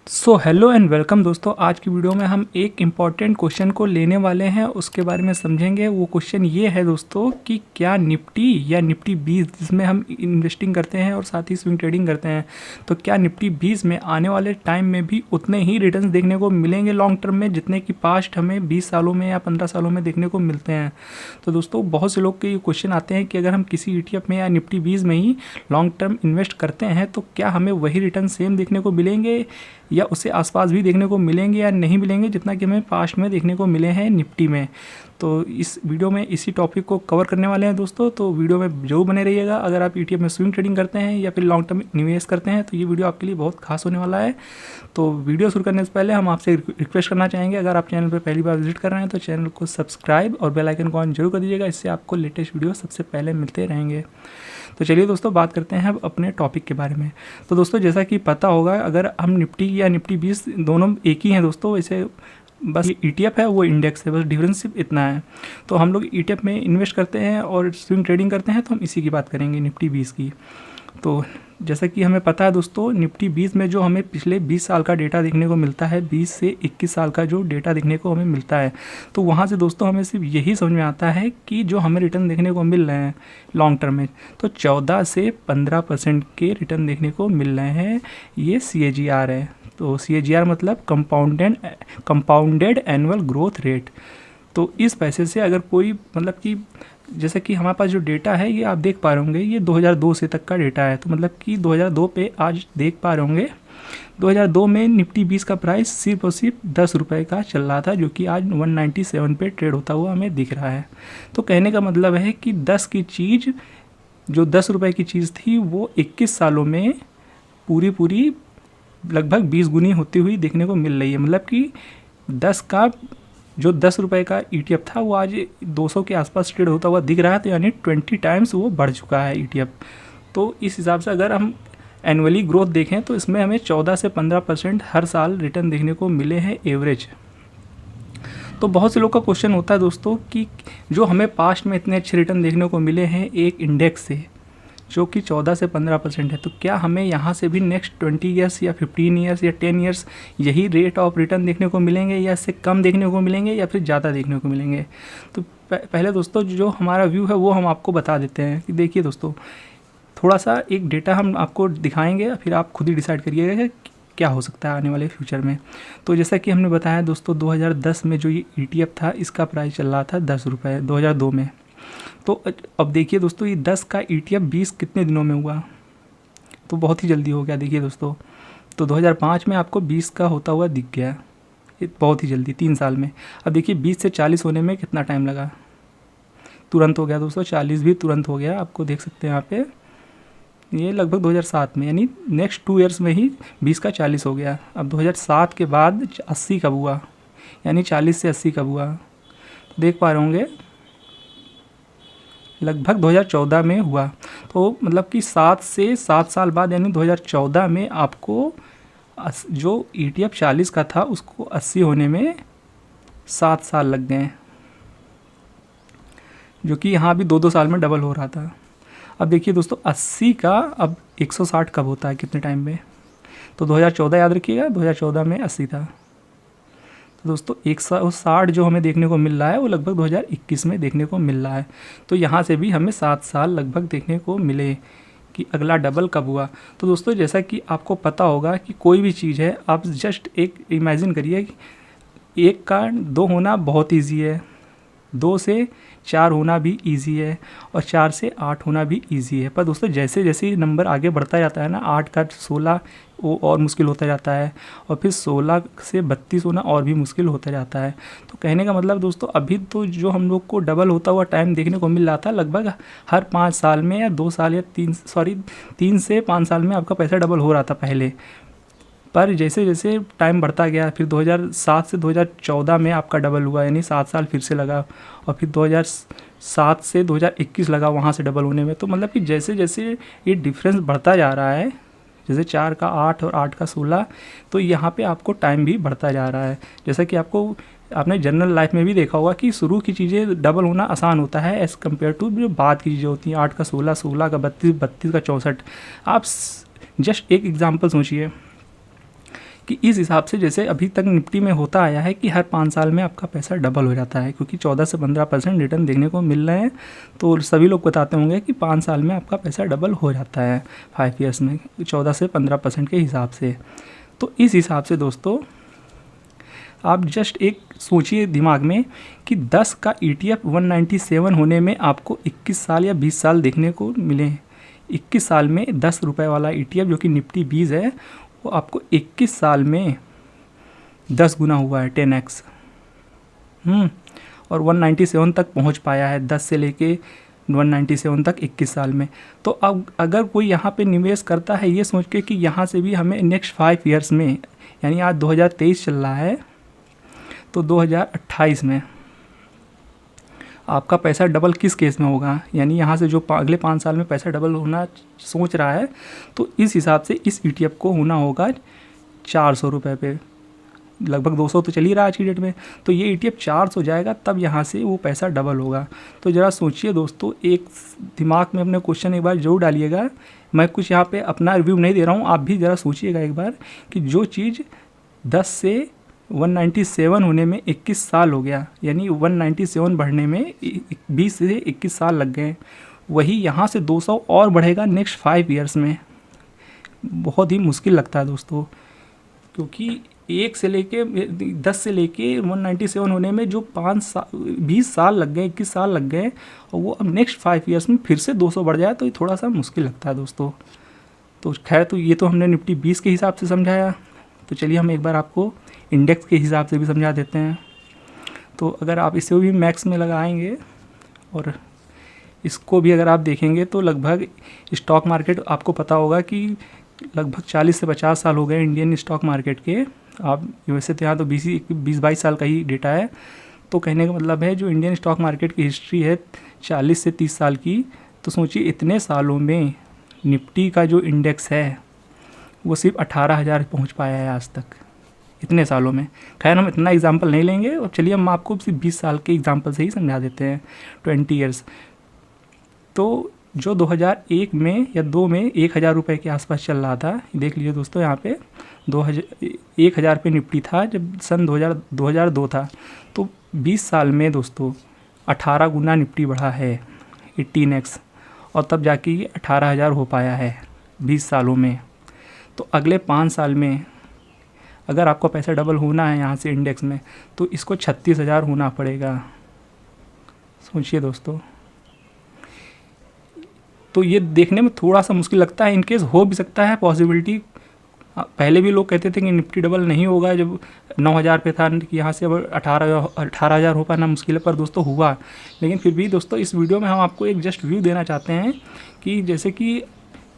Hello and welcome दोस्तों। आज की वीडियो में हम एक इम्पॉर्टेंट क्वेश्चन को लेने वाले हैं, उसके बारे में समझेंगे। वो क्वेश्चन ये है दोस्तों कि क्या निफ्टी या निफ्टी 20 जिसमें हम इन्वेस्टिंग करते हैं और साथ ही स्विंग ट्रेडिंग करते हैं, तो क्या निफ्टी 20 में आने वाले टाइम में भी उतने ही रिटर्न्स देखने को मिलेंगे लॉन्ग टर्म में जितने कि पास्ट हमें 20 सालों में या 15 सालों में देखने को मिलते हैं। तो दोस्तों बहुत से लोग के ये क्वेश्चन आते हैं कि अगर हम किसी ETF में या निफ्टी 20 में ही लॉन्ग टर्म इन्वेस्ट करते हैं तो क्या हमें वही रिटर्न सेम देखने को मिलेंगे या उससे आसपास भी देखने को मिलेंगे या नहीं मिलेंगे जितना कि हमें पास्ट में देखने को मिले हैं निफ्टी में। तो इस वीडियो में इसी टॉपिक को कवर करने वाले हैं दोस्तों, तो वीडियो में जरूर बने रहिएगा। अगर आप ETF में स्विंग ट्रेडिंग करते हैं या फिर लॉन्ग टर्म निवेश करते हैं तो ये वीडियो आपके लिए बहुत खास होने वाला है। तो वीडियो शुरू करने से पहले हम आपसे रिक्वेस्ट करना चाहेंगे, अगर आप चैनल पर पहली बार विजिट कर रहे हैं तो चैनल को सब्सक्राइब और बेल आइकन को ऑन जरूर कर दीजिएगा, इससे आपको लेटेस्ट वीडियो सबसे पहले मिलते रहेंगे। तो चलिए दोस्तों बात करते हैं अब अपने टॉपिक के बारे में। तो दोस्तों जैसा कि पता होगा, अगर हम निफ्टी या निफ्टी 20 दोनों एक ही हैं दोस्तों, वैसे बस ETF है वो इंडेक्स है, बस डिफरेंस सिर्फ इतना है। तो हम लोग ETF में इन्वेस्ट करते हैं और स्विंग ट्रेडिंग करते हैं, तो हम इसी की बात करेंगे निफ्टी 20 की। तो जैसा कि हमें पता है दोस्तों, निफ्टी 20 में जो हमें पिछले 20 साल का डेटा देखने को मिलता है, 20 से 21 साल का जो डेटा देखने को हमें मिलता है, तो वहाँ से दोस्तों हमें सिर्फ यही समझ में आता है कि जो हमें रिटर्न देखने को मिल रहे हैं लॉन्ग टर्म में, तो 14 से 15% के रिटर्न देखने को मिल रहे हैं। ये CAGR है। तो CAGR मतलब कंपाउंडेड एनुअल ग्रोथ रेट। तो इस पैसे से अगर कोई मतलब कि जैसे कि हमारे पास जो डेटा है ये आप देख पा रहे होंगे, ये 2002 से तक का डेटा है। तो मतलब कि 2002 पे आज देख पा रहे होंगे, 2002 में निफ्टी 20 का प्राइस सिर्फ और सिर्फ 10 रुपये का चल रहा था, जो कि आज 197 पे ट्रेड होता हुआ हमें दिख रहा है। तो कहने का मतलब है कि 10 की चीज़, जो 10 रुपये की चीज़ थी, वो 21 सालों में पूरी लगभग 20 गुनी होती हुई देखने को मिल रही है। मतलब कि 10 रुपये का ETF था वो आज 200 के आसपास ट्रेड होता हुआ दिख रहा है, तो यानी 20 टाइम्स वो बढ़ चुका है ETF। तो इस हिसाब से अगर हम एनुअली ग्रोथ देखें तो इसमें हमें 14 से 15% हर साल रिटर्न देखने को मिले हैं एवरेज। तो बहुत से लोग का क्वेश्चन होता है दोस्तों कि जो हमें पास्ट में इतने अच्छे रिटर्न देखने को मिले हैं एक इंडेक्स से, जो कि 14 से 15% है, तो क्या हमें यहाँ से भी नेक्स्ट 20 ईयर्स या 15 ईयर्स या 10 ईयर्स यही रेट ऑफ रिटर्न देखने को मिलेंगे या इससे कम देखने को मिलेंगे या फिर ज़्यादा देखने को मिलेंगे। तो पहले दोस्तों जो हमारा व्यू है वो हम आपको बता देते हैं कि देखिए दोस्तों, थोड़ा सा एक डेटा हम आपको दिखाएंगे, फिर आप खुद ही डिसाइड करिएगा कि क्या हो सकता है आने वाले फ्यूचर में। तो जैसा कि हमने बताया दोस्तों, 2010 में जो ये ETF था इसका प्राइस चल रहा था 10 रुपये 2002 में। तो अब देखिए दोस्तों, ये 10 का ETF 20 कितने दिनों में हुआ, तो बहुत ही जल्दी हो गया। देखिए दोस्तों, तो 2005 में आपको 20 का होता हुआ दिख गया, ये बहुत ही जल्दी 3 साल में। अब देखिए 20 से 40 होने में कितना टाइम लगा, तुरंत हो गया दोस्तों, 40 भी तुरंत हो गया। आपको देख सकते हैं यहाँ पे, ये लगभग 2007 में, यानी नेक्स्ट 2 ईयर्स में ही 20 का 40 हो गया। अब 2007 के बाद 80 कब हुआ, यानी 40 से 80 कब हुआ, तो देख पा रहे होंगे लगभग 2014 में हुआ। तो मतलब कि 7 से 7 साल बाद, यानी 2014 में आपको जो ETF 40 का था उसको 80 होने में 7 साल लग गए, जो कि यहाँ भी 2-2 साल में डबल हो रहा था। अब देखिए दोस्तों, 80 का अब 160 कब होता है, कितने टाइम में, तो 2014 याद रखिएगा, 2014 में 80 था। तो दोस्तों 160 जो हमें देखने को मिल रहा है वो लगभग 2021 में देखने को मिल रहा है। तो यहाँ से भी हमें 7 साल लगभग देखने को मिले कि अगला डबल कब हुआ। तो दोस्तों जैसा कि आपको पता होगा कि कोई भी चीज़ है, आप जस्ट एक इमेजिन करिए कि 1 का 2 होना बहुत ईजी है, 2 से 4 होना भी इजी है और 4 से 8 होना भी इजी है। पर दोस्तों जैसे जैसे नंबर आगे बढ़ता जाता है ना, 8 का 16 वो और मुश्किल होता जाता है, और फिर 16 से 32 होना और भी मुश्किल होता जाता है। तो कहने का मतलब दोस्तों, अभी तो जो हम लोग को डबल होता हुआ टाइम देखने को मिल रहा था, लगभग हर 5 साल में या 2 साल या 3 से 5 साल में आपका पैसा डबल हो रहा था पहले। पर जैसे जैसे टाइम बढ़ता गया, फिर 2007 से 2014 में आपका डबल हुआ, यानी 7 साल फिर से लगा, और फिर 2007 से 2021 लगा वहाँ से डबल होने में। तो मतलब कि जैसे जैसे ये डिफरेंस बढ़ता जा रहा है, जैसे 4 का 8 और 8 का 16, तो यहाँ पे आपको टाइम भी बढ़ता जा रहा है। जैसा कि आपने जनरल लाइफ में भी देखा होगा कि शुरू की चीज़ें डबल होना आसान होता है एज़ कम्पेयर टू जो बाद की चीज़ें होती हैं, 8 का 16, 16 का 32, 32 का 64। आप जस्ट एक एग्जांपल सोचिए, कि इस हिसाब से जैसे अभी तक निफ्टी में होता आया है कि हर 5 साल में आपका पैसा डबल हो जाता है, क्योंकि 14 से 15% रिटर्न देखने को मिल रहे हैं। तो सभी लोग बताते होंगे कि 5 साल में आपका पैसा डबल हो जाता है 5 ईयर्स में 14 से 15% के हिसाब से। तो इस हिसाब से दोस्तों आप जस्ट एक सोचिए दिमाग में कि 10 का ETF 197 होने में आपको 21 साल या 20 साल देखने को मिले। 21 साल में 10 रुपये वाला ETF जो कि निफ्टी 20 है, वो आपको 21 साल में 10 गुना हुआ है, 10x। और 197 तक पहुंच पाया है, 10 से लेके 197 तक 21 साल में। तो अब अगर कोई यहाँ पे निवेश करता है ये सोच के कि यहाँ से भी हमें नेक्स्ट 5 ईयर्स में, यानी आज 2023 चल रहा है, तो 2028 में आपका पैसा डबल किस केस में होगा, यानी यहाँ से जो अगले 5 साल में पैसा डबल होना सोच रहा है, तो इस हिसाब से इस ETF को होना होगा 400 रुपये पे। लगभग 200 तो चल ही रहा है आज की डेट में, तो ये ETF 400 जाएगा, तब यहाँ से वो पैसा डबल होगा। तो ज़रा सोचिए दोस्तों, एक दिमाग में अपने क्वेश्चन एक बार जरूर डालिएगा। मैं कुछ यहाँ पे अपना रिव्यू नहीं दे रहा हूँ, आप भी ज़रा सोचिएगा एक बार कि जो चीज़ 10 से 197 होने में 21 साल हो गया, यानी 197 बढ़ने में 20 से 21 साल लग गए, वही यहाँ से 200 और बढ़ेगा नेक्स्ट 5 ईयर्स में। बहुत ही मुश्किल लगता है दोस्तों, क्योंकि 1 से लेके 10 से लेके 197 होने में जो 20 साल लग गए, 21 साल लग गए, और वो अब नेक्स्ट 5 ईयर्स में फिर से 200 बढ़ जाए, तो ये थोड़ा सा मुश्किल लगता है दोस्तों। तो खैर, तो ये तो हमने निफ्टी 20 के हिसाब से समझाया, तो चलिए हम एक बार आपको इंडेक्स के हिसाब से भी समझा देते हैं। तो अगर आप इसे भी मैक्स में लगाएंगे और इसको भी अगर आप देखेंगे, तो लगभग स्टॉक मार्केट आपको पता होगा कि लगभग 40 से 50 साल हो गए इंडियन स्टॉक मार्केट के। आप वैसे तो यहाँ तो 20-22 साल का ही डेटा है, तो कहने का मतलब है जो इंडियन स्टॉक मार्केट की हिस्ट्री है 40 से 30 साल की, तो सोचिए इतने सालों में निफ्टी का जो इंडेक्स है वो सिर्फ 18,000 पहुँच पाया है आज तक, इतने सालों में। खैर, हम इतना एग्जाम्पल नहीं लेंगे, और चलिए हम आपको सिर्फ 20 साल के एग्जाम्पल से ही समझा देते हैं, 20 ईयर्स। तो जो 2001 में या 2 में 1,000 रुपये के आसपास चल रहा था, देख लीजिए दोस्तों, यहाँ पे 1,000 पे निफ्टी था जब सन 2002 था। तो 20 साल में दोस्तों 18 गुना निफ्टी बढ़ा है, 18x, और तब जाके ये 18,000 हो पाया है 20 सालों में। तो अगले 5 साल में अगर आपको पैसा डबल होना है यहाँ से इंडेक्स में, तो इसको 36,000 होना पड़ेगा। सोचिए दोस्तों, तो ये देखने में थोड़ा सा मुश्किल लगता है। इनकेस हो भी सकता है पॉसिबिलिटी, पहले भी लोग कहते थे कि निफ्टी डबल नहीं होगा, जब 9,000 पे था कि यहाँ से अब 18,000 हो पाना मुश्किल है, पर दोस्तों हुआ। लेकिन फिर भी दोस्तों, इस वीडियो में हम आपको एक जस्ट व्यू देना चाहते हैं कि जैसे कि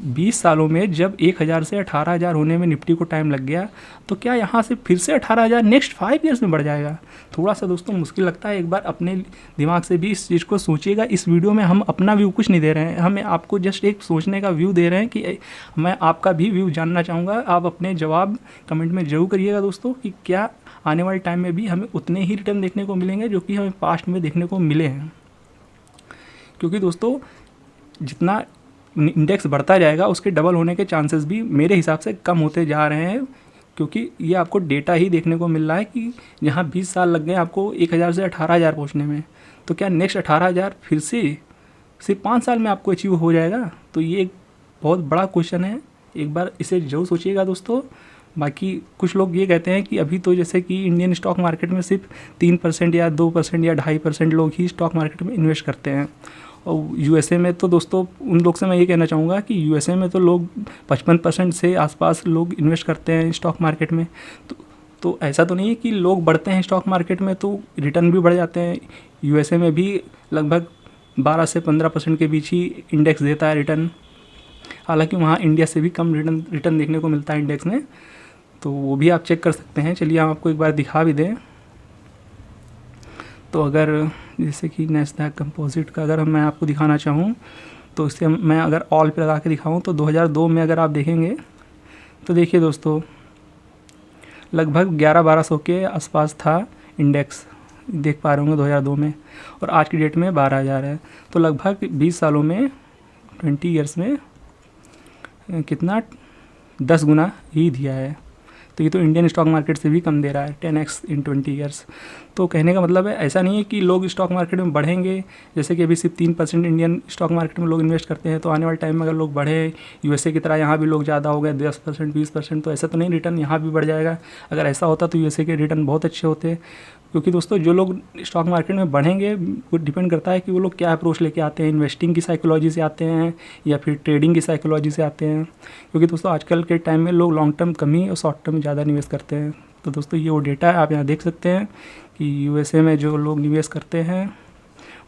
20 सालों में जब 1,000 से 18,000 होने में निफ्टी को टाइम लग गया, तो क्या यहाँ से फिर से 18,000 नेक्स्ट 5 ईयर्स में बढ़ जाएगा? थोड़ा सा दोस्तों मुश्किल लगता है। एक बार अपने दिमाग से भी इस चीज़ को सोचिएगा। इस वीडियो में हम अपना व्यू कुछ नहीं दे रहे हैं, हमें आपको जस्ट एक सोचने का व्यू दे रहे हैं कि मैं आपका भी व्यू जानना चाहूँगा। आप अपने जवाब कमेंट में ज़रूर करिएगा दोस्तों कि क्या आने वाले टाइम में भी हमें उतने ही रिटर्न देखने को मिलेंगे जो कि हमें पास्ट में देखने को मिले हैं। क्योंकि दोस्तों जितना इंडेक्स बढ़ता जाएगा उसके डबल होने के चांसेस भी मेरे हिसाब से कम होते जा रहे हैं, क्योंकि ये आपको डेटा ही देखने को मिल रहा है कि जहाँ 20 साल लग गए आपको 1,000 से 18,000 पहुँचने में, तो क्या नेक्स्ट 18,000 फिर से सिर्फ 5 साल में आपको अचीव हो जाएगा? तो ये एक बहुत बड़ा क्वेश्चन है, एक बार इसे जरूर सोचिएगा दोस्तों। बाकी कुछ लोग ये कहते हैं कि अभी तो जैसे कि इंडियन स्टॉक मार्केट में सिर्फ 3% या 2% या 2.5% लोग ही स्टॉक मार्केट में इन्वेस्ट करते हैं, और यूएसए में तो दोस्तों उन लोग से मैं ये कहना चाहूँगा कि यूएसए में तो लोग 55% से आसपास लोग इन्वेस्ट करते हैं स्टॉक मार्केट में। तो ऐसा तो नहीं है कि लोग बढ़ते हैं स्टॉक मार्केट में तो रिटर्न भी बढ़ जाते हैं। यूएसए में भी लगभग 12 से 15% के बीच ही इंडेक्स देता है रिटर्न, हालांकि वहाँ इंडिया से भी कम रिटर्न देखने को मिलता है इंडेक्स में, तो वो भी आप चेक कर सकते हैं। चलिए हम आपको एक बार दिखा भी दें। तो अगर जैसे कि नैस्डैक कंपोजिट का अगर मैं आपको दिखाना चाहूँ, तो इससे मैं अगर ऑल पे लगा के दिखाऊँ तो 2002 में अगर आप देखेंगे तो देखिए दोस्तों लगभग 1100-1200 के आसपास था इंडेक्स, देख पा रहे होंगे 2002 में, और आज की डेट में 12,000 है। तो लगभग 20 सालों में 20 ईयर्स में कितना 10 गुना ही दिया है। तो ये तो इंडियन स्टॉक मार्केट से भी कम दे रहा है, 10x इन 20 ईयर्स। तो कहने का मतलब है ऐसा नहीं है कि लोग स्टॉक मार्केट में बढ़ेंगे, जैसे कि अभी सिर्फ 3% इंडियन स्टॉक मार्केट में लोग इन्वेस्ट करते हैं, तो आने वाले टाइम में अगर लोग बढ़े, यूएसए की तरह यहाँ भी लोग ज़्यादा हो गए 10% 20%, तो ऐसा तो नहीं, रिटर्न यहाँ भी बढ़ जाएगा। अगर ऐसा होता तो यूएसए के रिटर्न बहुत अच्छे होते। क्योंकि दोस्तों जो लोग स्टॉक मार्केट में बढ़ेंगे वो डिपेंड करता है कि वो लोग क्या अप्रोच लेके आते हैं, इन्वेस्टिंग की साइकोलॉजी से आते हैं या फिर ट्रेडिंग की साइकोलॉजी से आते हैं। क्योंकि दोस्तों आजकल के टाइम में लोग लॉन्ग टर्म कम ही और शॉर्ट टर्म ज़्यादा निवेश करते हैं। तो दोस्तों ये वो डेटा है, आप यहाँ देख सकते हैं कि यूएसए में जो लोग निवेश करते हैं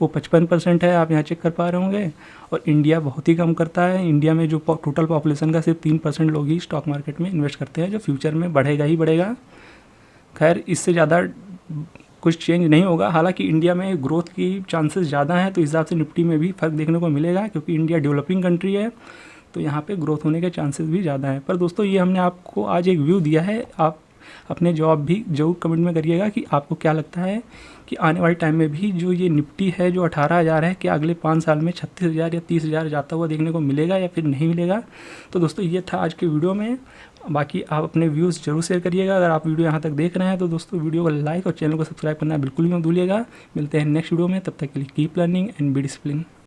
वो 55% है, आप यहाँ चेक कर पा रहे होंगे। और इंडिया बहुत ही कम करता है। इंडिया में जो टोटल पॉपुलेशन का सिर्फ 3% लोग ही स्टॉक मार्केट में इन्वेस्ट करते हैं, जो फ्यूचर में बढ़ेगा ही बढ़ेगा। खैर इससे ज़्यादा कुछ चेंज नहीं होगा। हालांकि इंडिया में ग्रोथ की चांसेस ज़्यादा हैं, तो इस हिसाब से निफ्टी में भी फ़र्क देखने को मिलेगा, क्योंकि इंडिया डेवलपिंग कंट्री है तो यहाँ पे ग्रोथ होने के चांसेस भी ज़्यादा हैं। पर दोस्तों ये हमने आपको आज एक व्यू दिया है, आप अपने जवाब भी जरूर कमेंट में करिएगा कि आपको क्या लगता है कि आने वाले टाइम में भी जो ये निफ्टी है जो 18,000 है, क्या अगले 5 साल में 36,000 या 30,000 जाता हुआ देखने को मिलेगा या फिर नहीं मिलेगा। तो दोस्तों ये था आज के वीडियो में। बाकी आप अपने व्यूज़ जरूर शेयर करिएगा। अगर आप वीडियो यहाँ तक देख रहे हैं तो दोस्तों वीडियो को लाइक और चैनल को सब्सक्राइब करना बिल्कुल भी मत भूलिएगा। मिलते हैं नेक्स्ट वीडियो में, तब तक के लिए keep learning and be discipline.